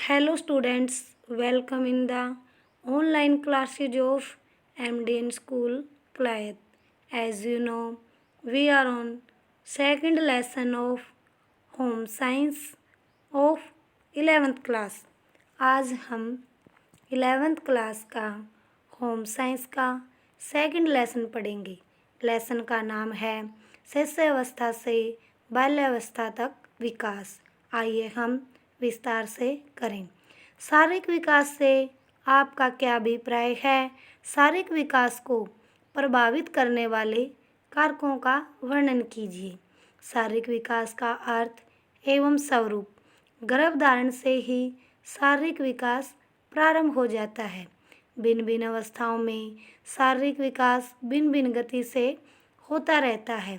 Hello students, welcome in the online classes of MDN School Clyde. As you know, we are on second lesson of Home Science of 11th class. आज हम 11th class का home science का second lesson पढ़ेंगे। Lesson का नाम है शिशुअवस्था से बाल्यावस्था तक विकास। आइए हम विस्तार से करें। शारीरिक विकास से आपका क्या अभिप्राय है? शारीरिक विकास को प्रभावित करने वाले कारकों का वर्णन कीजिए। शारीरिक विकास का अर्थ एवं स्वरूप। गर्भधारण से ही शारीरिक विकास प्रारंभ हो जाता है। भिन्न भिन्न अवस्थाओं में शारीरिक विकास भिन्न भिन्न गति से होता रहता है।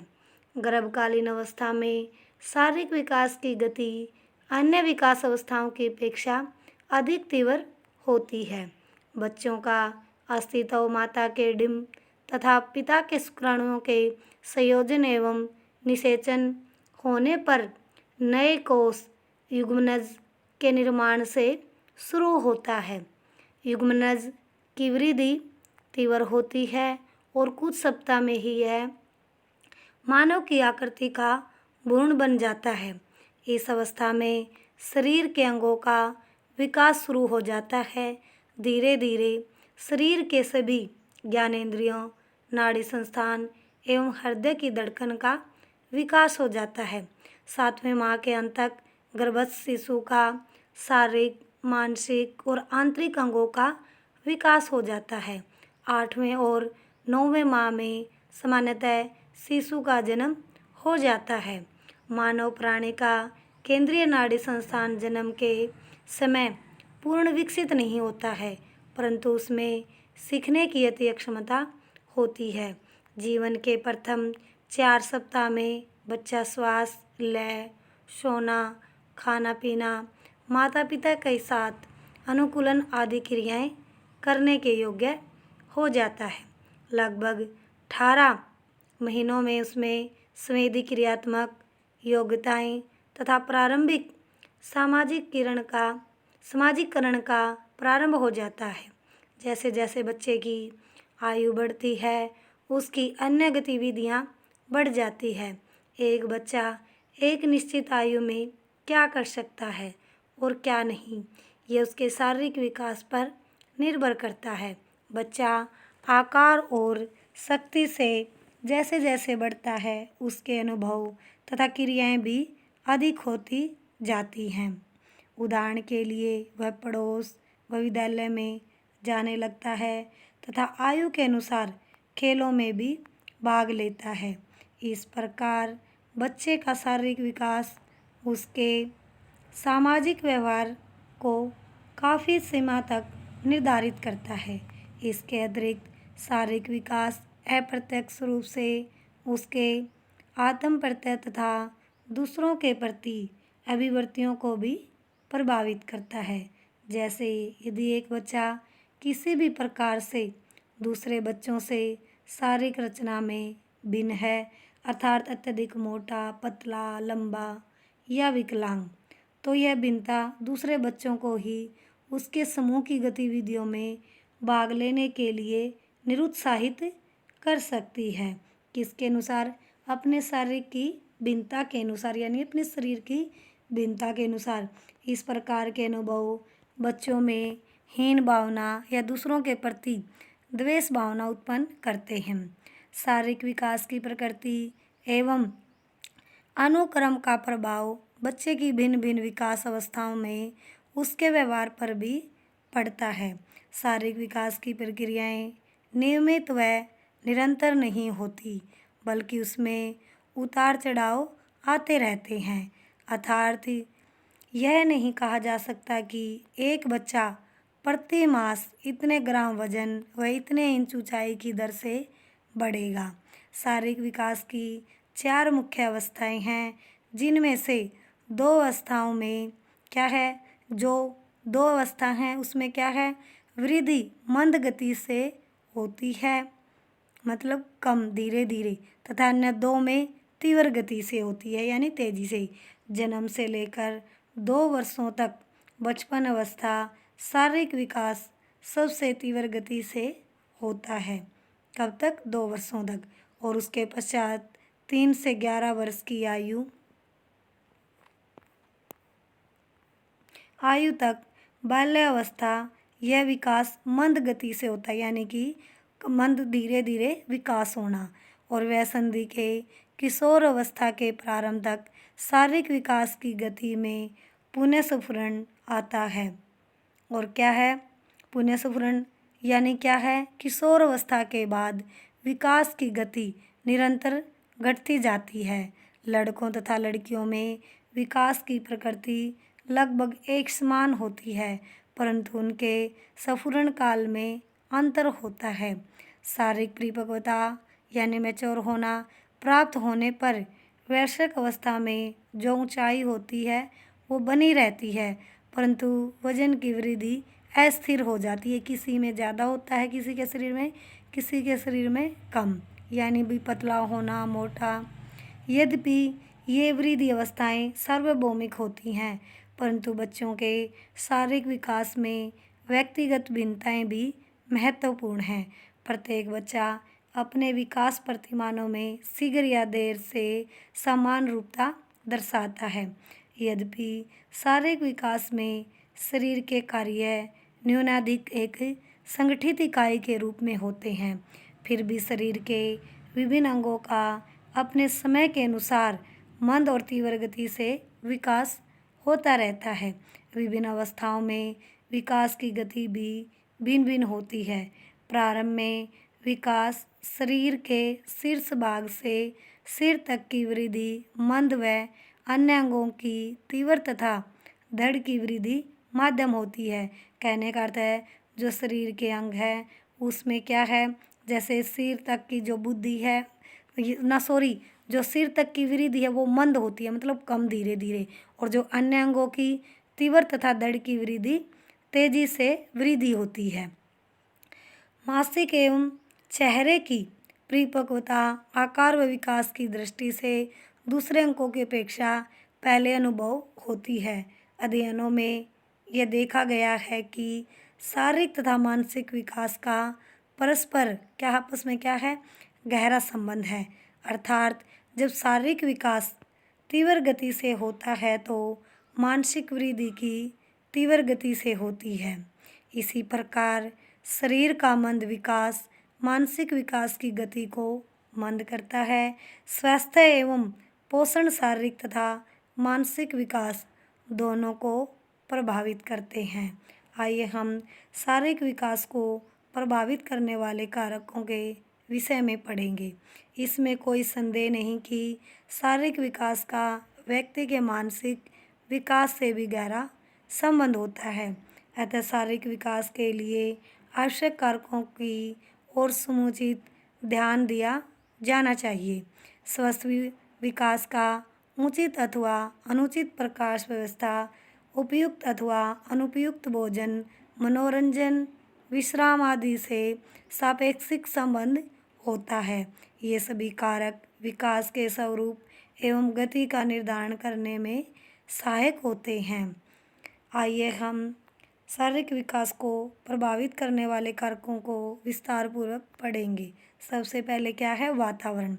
गर्भकालीन अवस्था में शारीरिक विकास की गति अन्य विकास अवस्थाओं की अपेक्षा अधिक तीव्र होती है। बच्चों का अस्तित्व माता के डिंब तथा पिता के शुक्राणुओं के संयोजन एवं निषेचन होने पर नए कोष युग्मनज के निर्माण से शुरू होता है। युग्मनज की वृद्धि तीव्र होती है और कुछ सप्ताह में ही यह मानव की आकृति का भ्रूण बन जाता है। इस अवस्था में शरीर के अंगों का विकास शुरू हो जाता है। धीरे धीरे शरीर के सभी ज्ञानेंद्रियों, नाड़ी संस्थान एवं हृदय की धड़कन का विकास हो जाता है। 7वें माह के अंत तक गर्भस्थ शिशु का शारीरिक, मानसिक और आंतरिक अंगों का विकास हो जाता है। 8वें और 9वें माह में सामान्यतः शिशु का जन्म हो जाता है। मानव प्राणी का केंद्रीय नाड़ी संस्थान जन्म के समय पूर्ण विकसित नहीं होता है, परंतु उसमें सीखने की अति क्षमता होती है। जीवन के प्रथम 4 सप्ताह में बच्चा श्वास, लय, सोना, खाना पीना, माता पिता के साथ अनुकूलन आदि क्रियाएं करने के योग्य हो जाता है। लगभग 18 महीनों में उसमें संवेदी क्रियात्मक योग्यताएं तथा प्रारंभिक समाजीकरण का प्रारंभ हो जाता है। जैसे जैसे बच्चे की आयु बढ़ती है, उसकी अन्य गतिविधियां बढ़ जाती है। एक बच्चा एक निश्चित आयु में क्या कर सकता है और क्या नहीं, ये उसके शारीरिक विकास पर निर्भर करता है। बच्चा आकार और शक्ति से जैसे जैसे बढ़ता है, उसके अनुभव तथा क्रियाएं भी अधिक होती जाती हैं। उदाहरण के लिए वह विद्यालय में जाने लगता है तथा आयु के अनुसार खेलों में भी भाग लेता है। इस प्रकार बच्चे का शारीरिक विकास उसके सामाजिक व्यवहार को काफ़ी सीमा तक निर्धारित करता है। इसके अतिरिक्त शारीरिक विकास अप्रत्यक्ष रूप से उसके आत्म प्रत्यय तथा दूसरों के प्रति अभिव्यक्तियों को भी प्रभावित करता है। जैसे यदि एक बच्चा किसी भी प्रकार से दूसरे बच्चों से शारीरिक रचना में भिन्न है, अर्थात अत्यधिक मोटा, पतला, लंबा या विकलांग, तो यह भिन्नता दूसरे बच्चों को ही उसके समूह की गतिविधियों में भाग लेने के लिए निरुत्साहित कर सकती है। किसके अनुसार? अपने शारीरिक की भिन्नता के अनुसार, यानी अपने शरीर की भिन्नता के अनुसार। इस प्रकार के अनुभव बच्चों में हीन भावना या दूसरों के प्रति द्वेष भावना उत्पन्न करते हैं। शारीरिक विकास की प्रकृति एवं अनुक्रम का प्रभाव बच्चे की भिन्न भिन्न विकास अवस्थाओं में उसके व्यवहार पर भी पड़ता है। शारीरिक विकास की प्रक्रियाएं नियमित व निरंतर नहीं होती, बल्कि उसमें उतार चढ़ाव आते रहते हैं। अर्थात यह नहीं कहा जा सकता कि एक बच्चा प्रति मास इतने ग्राम वजन व इतने इंच ऊंचाई की दर से बढ़ेगा। शारीरिक विकास की 4 मुख्य अवस्थाएं हैं, जिनमें से 2 अवस्थाओं में क्या है, जो 2 अवस्था हैं उसमें क्या है, वृद्धि मंद गति से होती है, मतलब कम धीरे धीरे, तथा अन्य 2 में तीव्र गति से होती है, यानी तेजी से। जन्म से लेकर 2 वर्षों तक बचपन अवस्था शारीरिक विकास सबसे तीव्र गति से होता है। कब तक? 2 वर्षों तक। और उसके पश्चात 3 से 11 वर्ष की आयु तक बाल्यावस्था, यह विकास मंद गति से होता है, यानी कि मंद धीरे धीरे विकास होना। और वह संधि के किशोर अवस्था के प्रारंभ तक शारीरिक विकास की गति में पुनः स्फुरण आता है। और क्या है पुनः स्फुरण? यानी क्या है? किशोर अवस्था के बाद विकास की गति निरंतर घटती जाती है। लड़कों तथा लड़कियों में विकास की प्रकृति लगभग एक समान होती है, परंतु उनके स्फुरण काल में अंतर होता है। शारीरिक परिपक्वता यानी मैच्योर होना प्राप्त होने पर वयस्क अवस्था में जो ऊंचाई होती है वो बनी रहती है, परंतु वजन की वृद्धि अस्थिर हो जाती है। किसी में ज़्यादा होता है, किसी के शरीर में कम, यानी भी पतला होना, मोटा। यद्यपि ये वृद्धि अवस्थाएं सार्वभौमिक होती हैं, परंतु बच्चों के शारीरिक विकास में व्यक्तिगत भिन्नताएं भी महत्वपूर्ण हैं। प्रत्येक बच्चा अपने विकास प्रतिमानों में शीघ्र या देर से समान रूपता दर्शाता है। यद्यपि शारीरिक विकास में शरीर के कार्य न्यूनाधिक एक संगठित इकाई के रूप में होते हैं, फिर भी शरीर के विभिन्न अंगों का अपने समय के अनुसार मंद और तीव्र गति से विकास होता रहता है। विभिन्न अवस्थाओं में विकास की गति भी भिन्न भिन्न होती है। प्रारंभ में विकास शरीर के शीर्ष भाग से सिर तक की वृद्धि मंद व अन्य अंगों की तीव्र तथा धड़ की वृद्धि माध्यम होती है। कहने का अर्थ है जो शरीर के अंग है उसमें क्या है, जैसे सिर तक की जो बुद्धि है जो सिर तक की वृद्धि है वो मंद होती है, मतलब कम धीरे धीरे, और जो अन्य अंगों की तीव्र तथा धड़ की वृद्धि तेजी से वृद्धि होती है। मानसिक एवं चेहरे की परिपक्वता आकार व विकास की दृष्टि से दूसरे अंगों की अपेक्षा पहले अनुभव होती है। अध्ययनों में यह देखा गया है कि शारीरिक तथा मानसिक विकास का परस्पर आपस में क्या है, गहरा संबंध है। अर्थात जब शारीरिक विकास तीव्र गति से होता है तो मानसिक वृद्धि की तीव्र गति से होती है। इसी प्रकार शरीर का मंद विकास मानसिक विकास की गति को मंद करता है। स्वास्थ्य एवं पोषण शारीरिक तथा मानसिक विकास दोनों को प्रभावित करते हैं। आइए हम शारीरिक विकास को प्रभावित करने वाले कारकों के विषय में पढ़ेंगे। इसमें कोई संदेह नहीं कि शारीरिक विकास का व्यक्ति के मानसिक विकास से भी गहरा संबंध होता है। अतः शारीरिक विकास के लिए आवश्यक कारकों की ओर समुचित ध्यान दिया जाना चाहिए। स्वस्थ विकास का उचित अथवा अनुचित प्रकाश व्यवस्था, उपयुक्त अथवा अनुपयुक्त भोजन, मनोरंजन, विश्राम आदि से सापेक्षिक संबंध होता है। ये सभी कारक विकास के स्वरूप एवं गति का निर्धारण करने में सहायक होते हैं। आइए हम शारीरिक विकास को प्रभावित करने वाले कारकों को विस्तार पूर्वक पढ़ेंगे। सबसे पहले क्या है? वातावरण।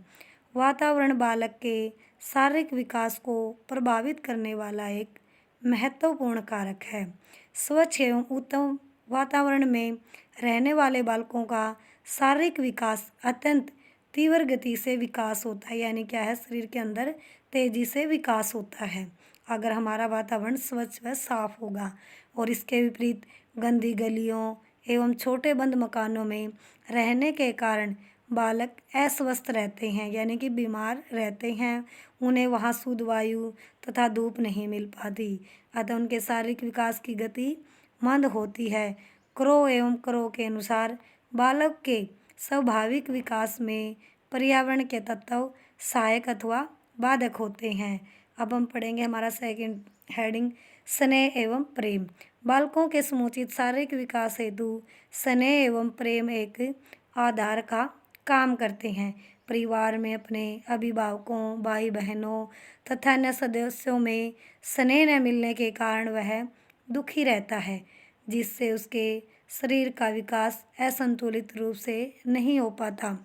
वातावरण बालक के शारीरिक विकास को प्रभावित करने वाला एक महत्वपूर्ण कारक है। स्वच्छ एवं उत्तम वातावरण में रहने वाले बालकों का शारीरिक विकास अत्यंत तीव्र गति से विकास होता है, यानी क्या है, शरीर के अंदर तेजी से विकास होता है अगर हमारा वातावरण स्वच्छ व साफ होगा। और इसके विपरीत गंदी गलियों एवं छोटे बंद मकानों में रहने के कारण बालक अस्वस्थ रहते हैं, यानी कि बीमार रहते हैं। उन्हें वहाँ शुद्ध वायु तथा धूप नहीं मिल पाती, अतः उनके शारीरिक विकास की गति मंद होती है। क्रो एवं क्रो के अनुसार बालक के स्वाभाविक विकास में पर्यावरण के तत्व सहायक अथवा बाधक होते हैं। अब हम पढ़ेंगे हमारा सेकंड हेडिंग, स्नेह एवं प्रेम। बालकों के समुचित शारीरिक विकास हेतु स्नेह एवं प्रेम एक आधार का काम करते हैं। परिवार में अपने अभिभावकों, भाई बहनों तथा अन्य सदस्यों में स्नेह न मिलने के कारण वह दुखी रहता है, जिससे उसके शरीर का विकास असंतुलित रूप से नहीं हो पाता।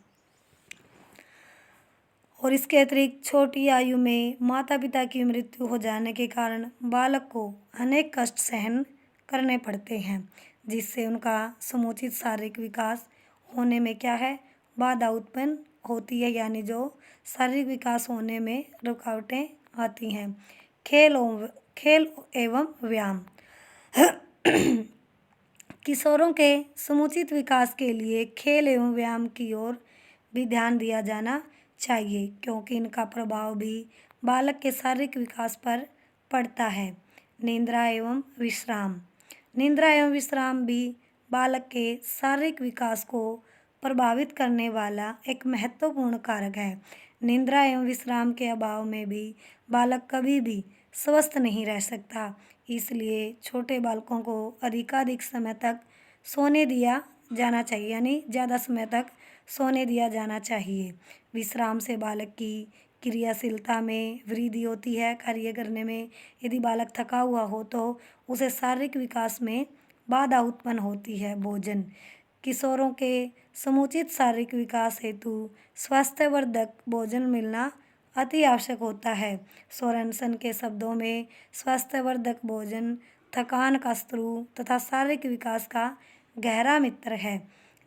और इसके अतिरिक्त छोटी आयु में माता पिता की मृत्यु हो जाने के कारण बालक को अनेक कष्ट सहन करने पड़ते हैं, जिससे उनका समुचित शारीरिक विकास होने में क्या है, बाधा उत्पन्न होती है, यानी जो शारीरिक विकास होने में रुकावटें आती हैं। खेल एवं व्यायाम। किशोरों के समुचित विकास के लिए खेल एवं व्यायाम की ओर भी ध्यान दिया जाना चाहिए, क्योंकि इनका प्रभाव भी बालक के शारीरिक विकास पर पड़ता है। निद्रा एवं विश्राम। निद्रा एवं विश्राम भी बालक के शारीरिक विकास को प्रभावित करने वाला एक महत्वपूर्ण कारक है। निद्रा एवं विश्राम के अभाव में भी बालक कभी भी स्वस्थ नहीं रह सकता। इसलिए छोटे बालकों को अधिकाधिक समय तक सोने दिया जाना चाहिए, यानी ज़्यादा समय तक सोने दिया जाना चाहिए। विश्राम से बालक की क्रियाशीलता में वृद्धि होती है। कार्य करने में यदि बालक थका हुआ हो तो उसे शारीरिक विकास में बाधा उत्पन्न होती है। भोजन। किशोरों के समुचित शारीरिक विकास हेतु स्वास्थ्यवर्धक भोजन मिलना अति आवश्यक होता है। सोरेनसन के शब्दों में स्वास्थ्यवर्धक भोजन थकान का शत्रु तथा शारीरिक विकास का गहरा मित्र है।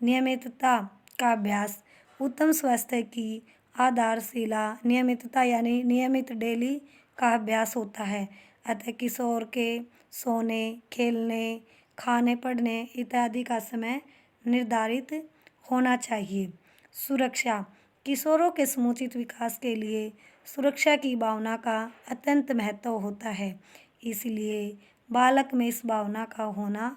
नियमितता का अभ्यास उत्तम स्वास्थ्य की आधारशिला नियमितता यानी नियमित डेली का अभ्यास होता है। अतः किशोर के सोने, खेलने, खाने, पढ़ने इत्यादि का समय निर्धारित होना चाहिए। सुरक्षा। किशोरों के समुचित विकास के लिए सुरक्षा की भावना का अत्यंत महत्व होता है, इसलिए बालक में इस भावना का होना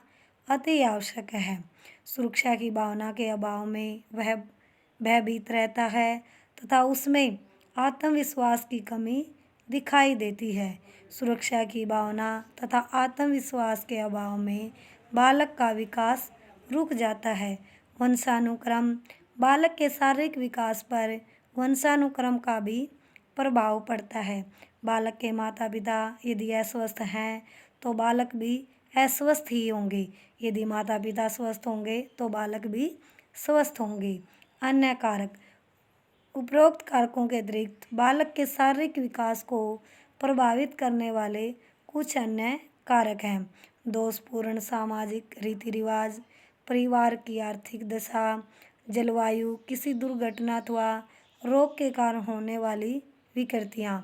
अति आवश्यक है। सुरक्षा की भावना के अभाव में वह भयभीत रहता है तथा उसमें आत्मविश्वास की कमी दिखाई देती है। सुरक्षा की भावना तथा आत्मविश्वास के अभाव में बालक का विकास रुक जाता है। वंशानुक्रम। बालक के शारीरिक विकास पर वंशानुक्रम का भी प्रभाव पड़ता है। बालक के माता पिता यदि अस्वस्थ हैं तो बालक भी अस्वस्थ ही होंगे। यदि माता पिता स्वस्थ होंगे तो बालक भी स्वस्थ होंगे। अन्य कारक। उपरोक्त कारकों के अतिरिक्त बालक के शारीरिक विकास को प्रभावित करने वाले कुछ अन्य कारक हैं। दोषपूर्ण सामाजिक रीति रिवाज, परिवार की आर्थिक दशा, जलवायु, किसी दुर्घटना अथवा रोग के कारण होने वाली विकृतियाँ,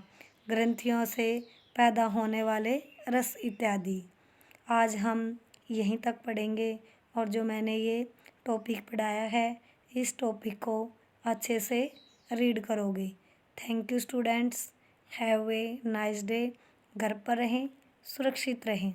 ग्रंथियों से पैदा होने वाले रस इत्यादि। आज हम यहीं तक पढ़ेंगे और जो मैंने ये टॉपिक पढ़ाया है इस टॉपिक को अच्छे से रीड करोगे। Thank you students. Have a nice day. घर पर रहें, सुरक्षित रहें।